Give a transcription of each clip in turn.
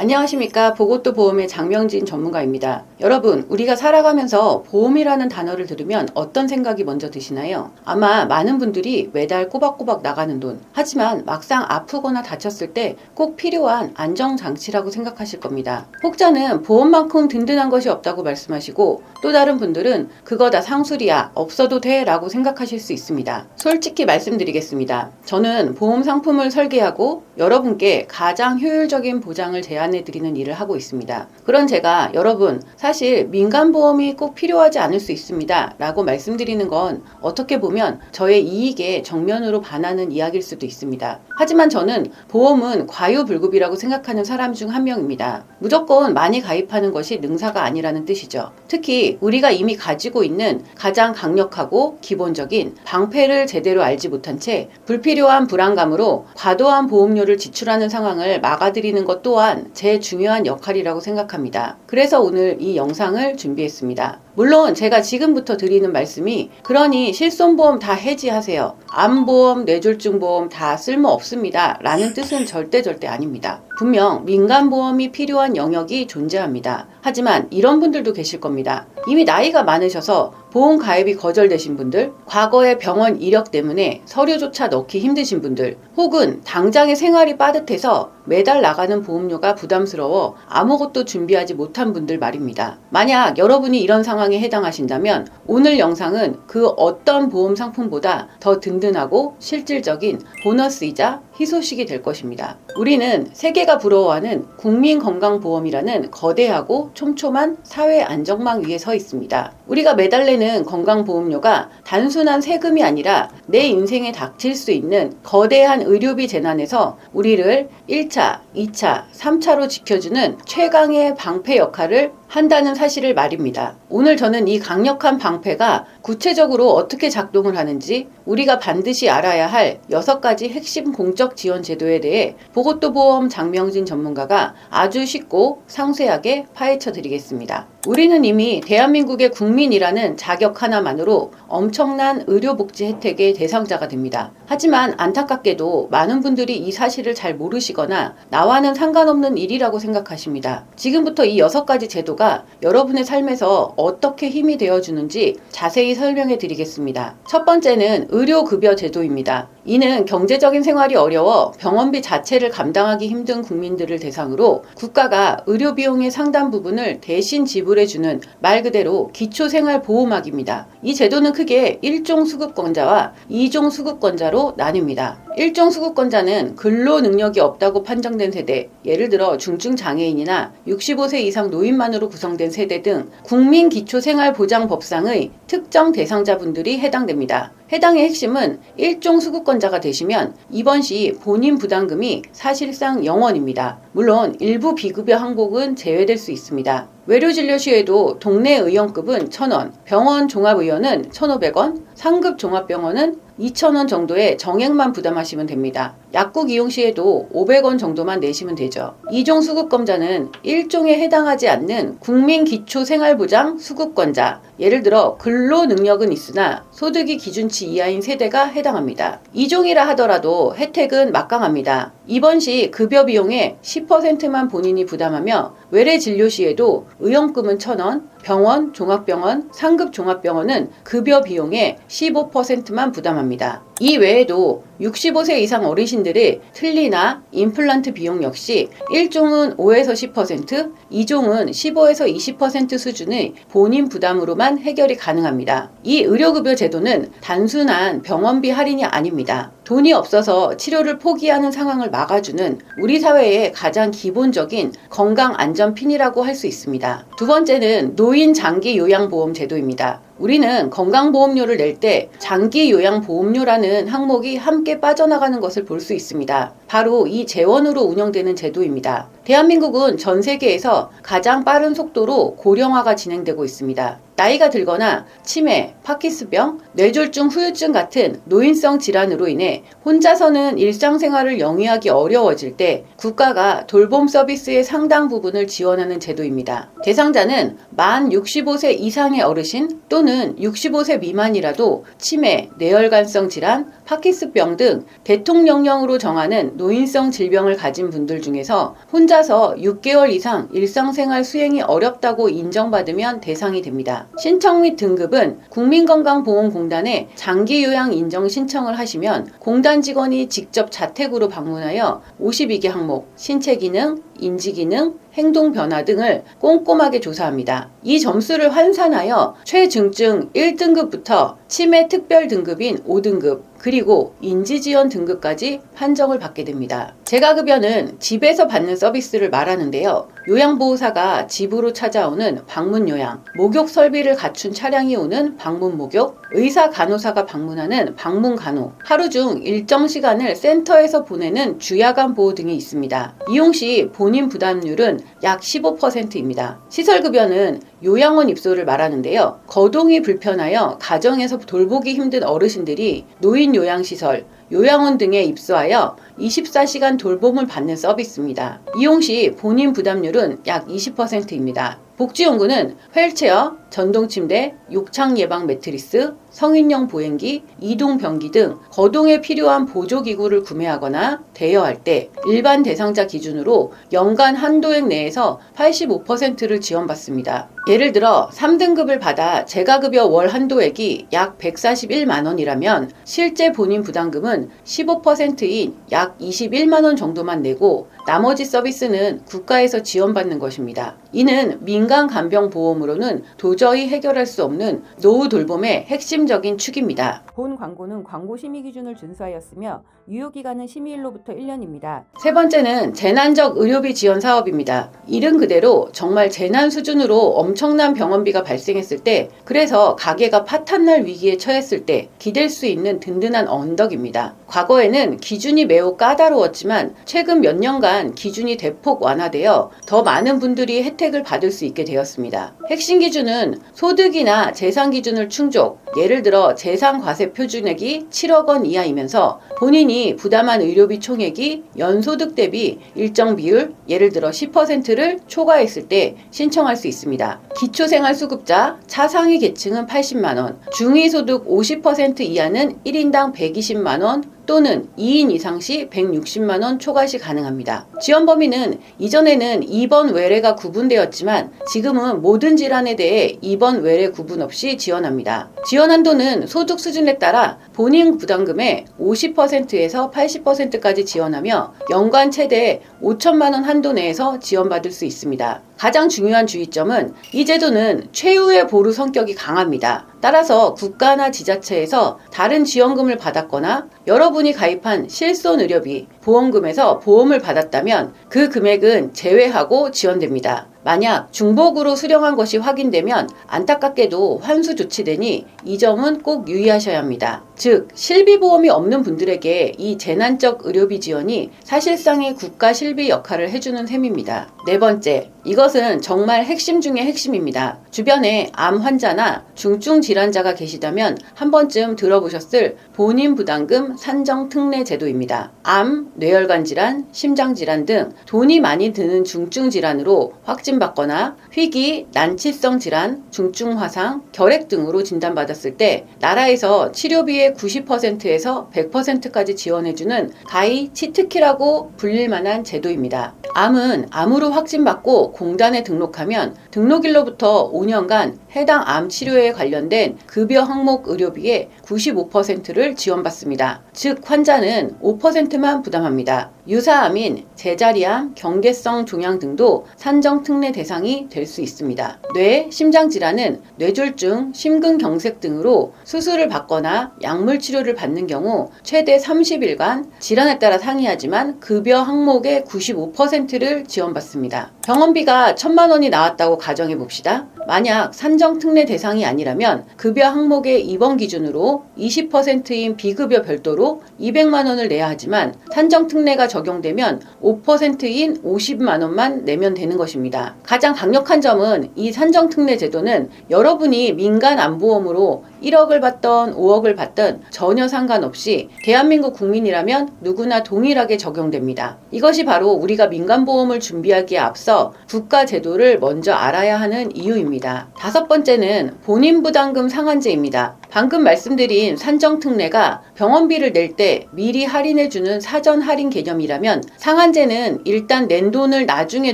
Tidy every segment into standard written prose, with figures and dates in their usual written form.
안녕하십니까. 보고또 보험의 장명진 전문가입니다. 여러분, 우리가 살아가면서 보험이라는 단어를 들으면 어떤 생각이 먼저 드시나요? 아마 많은 분들이 매달 꼬박꼬박 나가는 돈, 하지만 막상 아프거나 다쳤을 때 꼭 필요한 안정장치라고 생각하실 겁니다. 혹자는 보험만큼 든든한 것이 없다고 말씀하시고, 또 다른 분들은 그거 다 상술이야, 없어도 돼 라고 생각하실 수 있습니다. 솔직히 말씀드리겠습니다. 저는 보험 상품을 설계하고 여러분께 가장 효율적인 보장을 제안해 드리는 일을 하고 있습니다. 그런 제가 여러분, 사실 민간보험이 꼭 필요하지 않을 수 있습니다 라고 말씀드리는 건 어떻게 보면 저의 이익에 정면으로 반하는 이야기일 수도 있습니다. 하지만 저는 보험은 과유불급이라고 생각하는 사람 중 한 명입니다. 무조건 많이 가입하는 것이 능사가 아니라는 뜻이죠. 특히 우리가 이미 가지고 있는 가장 강력하고 기본적인 방패를 제대로 알지 못한 채 불필요한 불안감으로 과도한 보험료를 지출하는 상황을 막아드리는 것 또한 제 중요한 역할이라고 생각합니다. 그래서 오늘 이 영상을 준비했습니다. 물론 제가 지금부터 드리는 말씀이 그러니 실손보험 다 해지하세요, 암보험, 뇌졸중보험 다 쓸모없습니다 라는 뜻은 절대 아닙니다. 분명 민간보험이 필요한 영역이 존재합니다. 하지만 이런 분들도 계실 겁니다. 이미 나이가 많으셔서 보험 가입이 거절되신 분들, 과거의 병원 이력 때문에 서류조차 넣기 힘드신 분들, 혹은 당장의 생활이 빠듯해서 매달 나가는 보험료가 부담스러워 아무것도 준비하지 못한 분들 말입니다. 만약 여러분이 이런 상황에 해당하신다면 오늘 영상은 그 어떤 보험 상품보다 더 든든하고 실질적인 보너스이자 희소식이 될 것입니다. 우리는 세계가 부러워하는 국민건강보험이라는 거대하고 촘촘한 사회 안전망 위에 서 있습니다. 우리가 매달 내는 건강보험료가 단순한 세금이 아니라 내 인생에 닥칠 수 있는 거대한 의료비 재난에서 우리를 1차, 2차, 3차로 지켜주는 최강의 방패 역할을 한다는 사실을 말입니다. 오늘 저는 이 강력한 방패가 구체적으로 어떻게 작동을 하는지 우리가 반드시 알아야 할 6가지 핵심 공적 지원 제도에 대해 보고또 보험 장명진 전문가가 아주 쉽고 상세하게 파헤쳐 드리겠습니다. 우리는 이미 대한민국의 국민이라는 자격 하나만으로 엄청난 의료복지 혜택의 대상자가 됩니다. 하지만 안타깝게도 많은 분들이 이 사실을 잘 모르시거나 나와는 상관없는 일이라고 생각하십니다. 지금부터 이 6가지 제도가 여러분의 삶에서 어떻게 힘이 되어주는지 자세히 설명해 드리겠습니다. 첫 번째는 의료급여 제도입니다. 이는 경제적인 생활이 어려워 병원비 자체를 감당하기 힘든 국민들을 대상으로 국가가 의료비용의 상당 부분을 대신 지불해주는 말 그대로 기초생활보호막입니다. 이 제도는 크게 1종 수급권자와 2종 수급권자로 나뉩니다. 1종 수급권자는 근로 능력이 없다고 판정된 세대, 예를 들어 중증장애인이나 65세 이상 노인만으로 구성된 세대 등 국민기초생활보장법상의 특정 대상자분들이 해당됩니다. 해당의 핵심은 1종 수급권자가 되시면 입원 시 본인 부담금이 사실상 0원입니다. 물론 일부 비급여 항목은 제외될 수 있습니다. 외료진료 시에도 동네 의원급은 1,000원, 병원 종합의원은 1,500원, 상급 종합병원은 2,000원 정도의 정액만 부담하시면 됩니다. 약국 이용 시에도 500원 정도만 내시면 되죠. 2종 수급권자는 1종에 해당하지 않는 국민기초생활보장 수급권자, 예를 들어 근로 능력은 있으나 소득이 기준치 이하인 세대가 해당합니다. 2종이라 하더라도 혜택은 막강합니다. 입원 시 급여 비용의 10%만 본인이 부담하며 외래 진료 시에도 의원금은 1,000원, 병원, 종합병원, 상급 종합병원은 급여 비용의 15%만 부담합니다. 이 외에도 65세 이상 어르신들의 틀니나 임플란트 비용 역시 1종은 5에서 10%, 2종은 15에서 20% 수준의 본인 부담으로만 해결이 가능합니다. 이 의료급여 제도는 단순한 병원비 할인이 아닙니다. 돈이 없어서 치료를 포기하는 상황을 막아주는 우리 사회의 가장 기본적인 건강안전핀이라고 할 수 있습니다. 두 번째는 노인 장기 요양보험 제도입니다. 우리는 건강보험료를 낼 때 장기요양보험료라는 항목이 함께 빠져나가는 것을 볼 수 있습니다. 바로 이 재원으로 운영되는 제도입니다. 대한민국은 전 세계에서 가장 빠른 속도로 고령화가 진행되고 있습니다. 나이가 들거나 치매, 파킨슨병, 뇌졸중, 후유증 같은 노인성 질환으로 인해 혼자서는 일상생활을 영위하기 어려워질 때 국가가 돌봄 서비스의 상당 부분을 지원하는 제도입니다. 대상자는 만 65세 이상의 어르신 또는 65세 미만이라도 치매, 뇌혈관성 질환, 파킨슨병 등 대통령령으로 정하는 노인성 질병을 가진 분들 중에서 혼자서 6개월 이상 일상생활 수행이 어렵다고 인정받으면 대상이 됩니다. 신청 및 등급은 국민건강보험공단에 장기요양 인정 신청을 하시면 공단 직원이 직접 자택으로 방문하여 52개 항목, 신체기능, 인지기능, 행동변화 등을 꼼꼼하게 조사합니다. 이 점수를 환산하여 최중증 1등급부터 치매 특별 등급인 5등급, 그리고 인지지원 등급까지 판정을 받게 됩니다. 재가급여는 집에서 받는 서비스를 말하는데요. 요양보호사가 집으로 찾아오는 방문요양, 목욕 설비를 갖춘 차량이 오는 방문목욕, 의사 간호사가 방문하는 방문간호, 하루 중 일정 시간을 센터에서 보내는 주야간 보호 등이 있습니다. 이용 시 본인 부담률은 약 15%입니다. 시설급여는 요양원 입소를 말하는데요. 거동이 불편하여 가정에서 돌보기 힘든 어르신들이 노인요양시설, 요양원 등에 입소하여 24시간 돌봄을 받는 서비스입니다. 이용 시 본인 부담률은 약 20%입니다. 복지용구는 휠체어, 전동침대, 욕창 예방 매트리스, 성인용 보행기, 이동변기 등 거동에 필요한 보조기구를 구매하거나 대여할 때 일반 대상자 기준으로 연간 한도액 내에서 85%를 지원받습니다. 예를 들어 3등급을 받아 재가급여 월 한도액이 약 141만원이라면 실제 본인 부담금은 15%인 약 21만원 정도만 내고 나머지 서비스는 국가에서 지원받는 것입니다. 이는 민간간병보험으로는 도저히 해결할 수 없는 노후 돌봄의 핵심적인 축입니다. 본 광고는 광고 심의 기준을 준수하였으며 유효기간은 심의일로부터 1년입니다. 세 번째는 재난적 의료비 지원 사업입니다. 이른 그대로 정말 재난 수준으로 엄청난 병원비가 발생했을 때, 그래서 가게가 파탄날 위기에 처했을 때 기댈 수 있는 든든한 언덕입니다. 과거에는 기준이 매우 까다로웠지만 최근 몇 년간 기준이 대폭 완화되어 더 많은 분들이 혜택을 받을 수 있게 되었습니다. 핵심 기준은 소득이나 재산 기준을 충족, 예를 들어 재산 과세 표준액이 7억 원 이하이면서 본인이 부담한 의료비 총액이 연소득 대비 일정 비율, 예를 들어 10%를 초과했을 때 신청할 수 있습니다. 기초생활수급자, 차상위 계층은 80만원, 중위소득 50% 이하는 1인당 120만원, 또는 2인 이상 시 160만원 초과 시 가능합니다. 지원 범위는 이전에는 입원 외래가 구분되었지만 지금은 모든 질환에 대해 입원 외래 구분 없이 지원합니다. 지원 한도는 소득 수준에 따라 본인 부담금의 50%에서 80%까지 지원하며 연간 최대 5천만원 한도 내에서 지원받을 수 있습니다. 가장 중요한 주의점은 이 제도는 최후의 보루 성격이 강합니다. 따라서 국가나 지자체에서 다른 지원금을 받았거나 여러분이 가입한 실손 의료비, 보험금에서 보험을 받았다면 그 금액은 제외하고 지원됩니다. 만약 중복으로 수령한 것이 확인되면 안타깝게도 환수 조치되니 이 점은 꼭 유의하셔야 합니다. 즉, 실비보험이 없는 분들에게 이 재난적 의료비 지원이 사실상의 국가 실비 역할을 해주는 셈입니다. 네 번째, 이것은 정말 핵심 중의 핵심입니다. 주변에 암 환자나 중증 질환자가 계시다면 한 번쯤 들어보셨을 본인 부담금 산정 특례 제도입니다. 암, 뇌혈관 질환, 심장 질환 등 돈이 많이 드는 중증 질환으로 확진받거나 희귀, 난치성 질환, 중증 화상, 결핵 등으로 진단받았을 때 나라에서 치료비의 90%에서 100%까지 지원해주는 가히 치트키라고 불릴 만한 제도입니다. 암은 암으로 확진받고 공단에 등록하면 등록일로부터 5년간 해당 암 치료에 관련된 급여 항목 의료비의 95%를 지원받습니다. 즉 환자는 5%만 부담합니다. 유사암인 제자리암, 경계성 종양 등도 산정 특례 대상이 될 수 있습니다. 뇌, 심장 질환은 뇌졸중, 심근경색 등으로 수술을 받거나 약물 치료를 받는 경우 최대 30일간 질환에 따라 상이하지만 급여 항목의 95%를 지원받습니다. 병원비가 1,000만 원이 나왔다고 가정해 봅시다. 만약 산정 특례 대상이 아니라면 급여 항목의 입원 기준으로 20%인 비급여 별도로 200만 원을 내야 하지만 산정 특례가 적용되면 5%인 50만 원만 내면 되는 것입니다. 가장 강력한 점은 이 산정특례 제도는 여러분이 민간안보험으로 1억을 받던 5억을 받던 전혀 상관없이 대한민국 국민이라면 누구나 동일하게 적용됩니다. 이것이 바로 우리가 민간보험을 준비하기에 앞서 국가 제도를 먼저 알아야 하는 이유입니다. 다섯 번째는 본인부담금 상한제입니다. 방금 말씀드린 산정특례가 병원비를 낼 때 미리 할인해주는 사전 할인 개념이라면 상한제는 일단 낸 돈을 나중에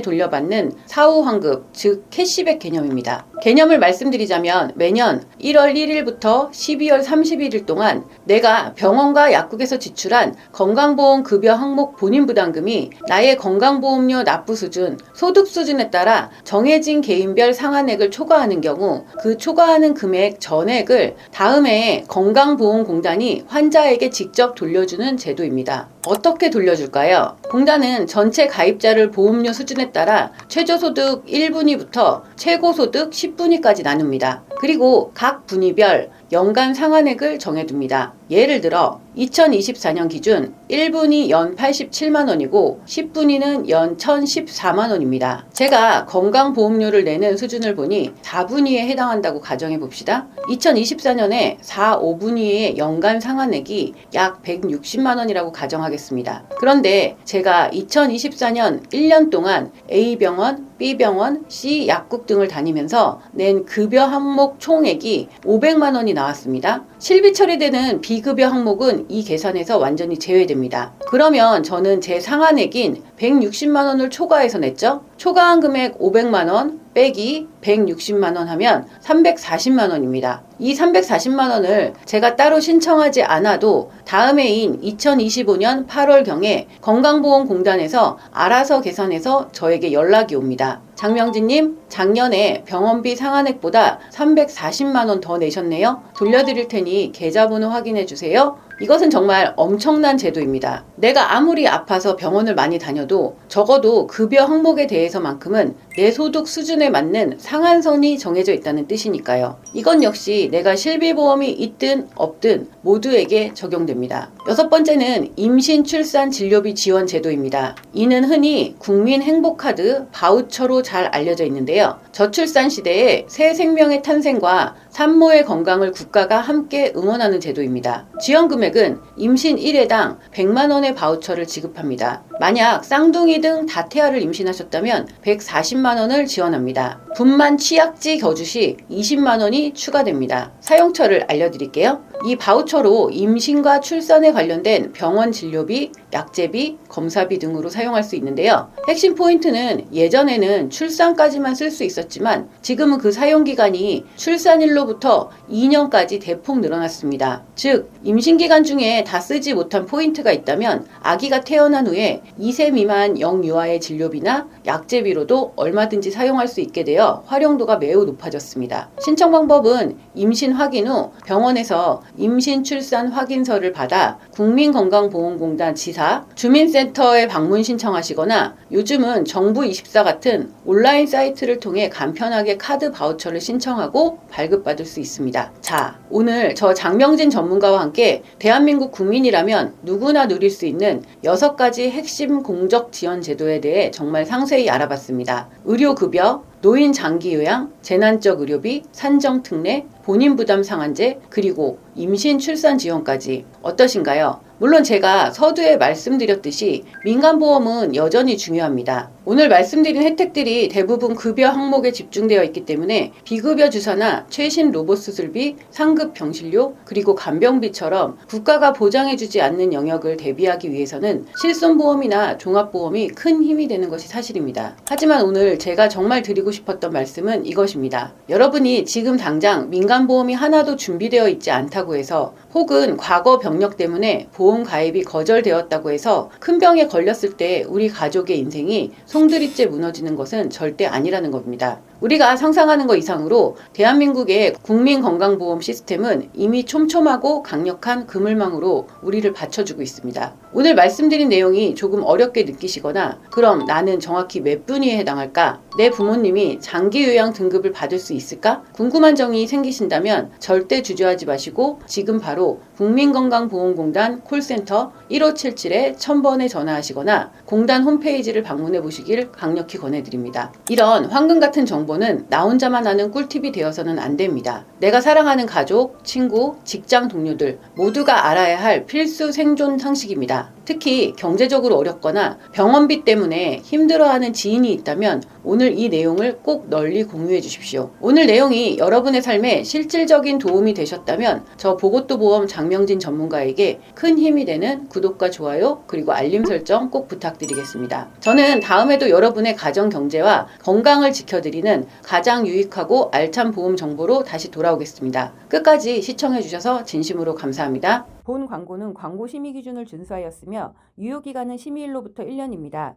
돌려받는 사후환급, 즉 캐시백 개념입니다. 개념을 말씀드리자면 매년 1월 1일부터 12월 31일 동안 내가 병원과 약국에서 지출한 건강보험 급여 항목 본인부담금이 나의 건강보험료 납부 수준, 소득 수준에 따라 정해진 개인별 상한액을 초과하는 경우 그 초과하는 금액 전액을 다음에 건강보험공단이 환자에게 직접 돌려주는 제도입니다. 어떻게 돌려줄까요? 공단은 전체 가입자를 보험료 수준에 따라 최저소득 1분위부터 최고소득 10분위까지 나눕니다. 그리고 각 분위별 연간 상한액을 정해둡니다. 예를 들어 2024년 기준 1분위 연 87만 원이고 10분위는 연 1014만 원입니다. 제가 건강보험료를 내는 수준을 보니 4분위에 해당한다고 가정해 봅시다. 2024년에 4, 5분위의 연간 상한액이 약 160만 원이라고 가정하겠습니다. 그런데 제가 2024년 1년 동안 A병원, B병원, C 약국 등을 다니면서 낸 급여 항목 총액이 500만 원이 나왔습니다. 실비 처리되는 비급여 항목은 이 계산에서 완전히 제외됩니다. 그러면 저는 제 상한액인 160만 원을 초과해서 냈죠? 초과한 금액 500만 원 빼기 160만 원 하면 340만 원입니다. 이 340만 원을 제가 따로 신청하지 않아도 다음 해인 2025년 8월경에 건강보험공단에서 알아서 계산해서 저에게 연락이 옵니다. 장명진님, 작년에 병원비 상한액보다 340만 원 더 내셨네요. 돌려드릴 테니 계좌번호 확인해 주세요. 이것은 정말 엄청난 제도입니다. 내가 아무리 아파서 병원을 많이 다녀도 적어도 급여 항목에 대해서만큼은 내 소득 수준에 맞는 상한선이 정해져 있다는 뜻이니까요. 이건 역시 내가 실비보험이 있든 없든 모두에게 적용됩니다. 여섯 번째는 임신, 출산, 진료비 지원 제도입니다. 이는 흔히 국민행복카드 바우처로 잘 알려져 있는데요. 저출산 시대에 새 생명의 탄생과 산모의 건강을 국가가 함께 응원하는 제도입니다. 지원 금액은 임신 1회당 100만 원의 바우처를 지급합니다. 만약 쌍둥이 등 다태아를 임신하셨다면 140만 원을 지원합니다. 분만 취약지 겨주 시 20만 원이 추가됩니다. 사용처를 알려드릴게요. 이 바우처로 임신과 출산에 관련된 병원 진료비, 약제비, 검사비 등으로 사용할 수 있는데요. 핵심 포인트는 예전에는 출산까지만 쓸 수 있었지만 지금은 그 사용기간이 출산일로부터 2년까지 대폭 늘어났습니다. 즉 임신기간 중에 다 쓰지 못한 포인트가 있다면 아기가 태어난 후에 2세 미만 영유아의 진료비나 약제비로도 얼마든지 사용할 수 있게 되어 활용도가 매우 높아졌습니다. 신청 방법은 임신 확인 후 병원에서 임신 출산 확인서를 받아 국민건강보험공단 지사, 주민센터에 방문 신청하시거나 요즘은 정부24 같은 온라인 사이트를 통해 간편하게 카드 바우처를 신청하고 발급받을 수 있습니다. 자, 오늘 저 장명진 전문가와 함께 대한민국 국민이라면 누구나 누릴 수 있는 6가지 핵심 공적 지원 제도에 대해 정말 상세히 알아봤습니다. 의료급여, 노인 장기요양, 재난적 의료비, 산정특례, 본인부담 상한제, 그리고 임신 출산 지원까지 어떠신가요? 물론 제가 서두에 말씀드렸듯이 민간보험은 여전히 중요합니다. 오늘 말씀드린 혜택들이 대부분 급여 항목에 집중되어 있기 때문에 비급여 주사나 최신 로봇 수술비, 상급 병실료, 그리고 간병비처럼 국가가 보장해주지 않는 영역을 대비하기 위해서는 실손보험이나 종합보험이 큰 힘이 되는 것이 사실입니다. 하지만 오늘 제가 정말 드리고 싶었던 말씀은 이것입니다. 여러분이 지금 당장 민간보험이 하나도 준비되어 있지 않다고 해서 혹은 과거 병력 때문에 보험 가입이 거절되었다고 해서 큰 병에 걸렸을 때 우리 가족의 인생이 송두리째 무너지는 것은 절대 아니라는 겁니다. 우리가 상상하는 것 이상으로 대한민국의 국민건강보험 시스템은 이미 촘촘하고 강력한 그물망으로 우리를 받쳐주고 있습니다. 오늘 말씀드린 내용이 조금 어렵게 느끼시거나 그럼 나는 정확히 몇 분위에 해당할까? 내 부모님이 장기요양 등급을 받을 수 있을까? 궁금한 점이 생기신다면 절대 주저하지 마시고 지금 바로 국민건강보험공단 콜센터 1577-1000번에 전화하시거나 공단 홈페이지를 방문해 보시길 강력히 권해드립니다. 이런 황금 같은 정보는 나 혼자만 아는 꿀팁이 되어서는 안 됩니다. 내가 사랑하는 가족, 친구, 직장 동료들 모두가 알아야 할 필수 생존 상식입니다. 특히 경제적으로 어렵거나 병원비 때문에 힘들어하는 지인이 있다면 오늘 이 내용을 꼭 널리 공유해 주십시오. 오늘 내용이 여러분의 삶에 실질적인 도움이 되셨다면 저 보고또 보험 장명진 전문가에게 큰 힘이 되는 구독과 좋아요 그리고 알림 설정 꼭 부탁드리겠습니다. 저는 다음에도 여러분의 가정 경제와 건강을 지켜드리는 가장 유익하고 알찬 보험 정보로 다시 돌아오겠습니다. 끝까지 시청해 주셔서 진심으로 감사합니다. 본 광고는 광고 심의 기준을 준수하였으며 유효기간은 심의일로부터 1년입니다.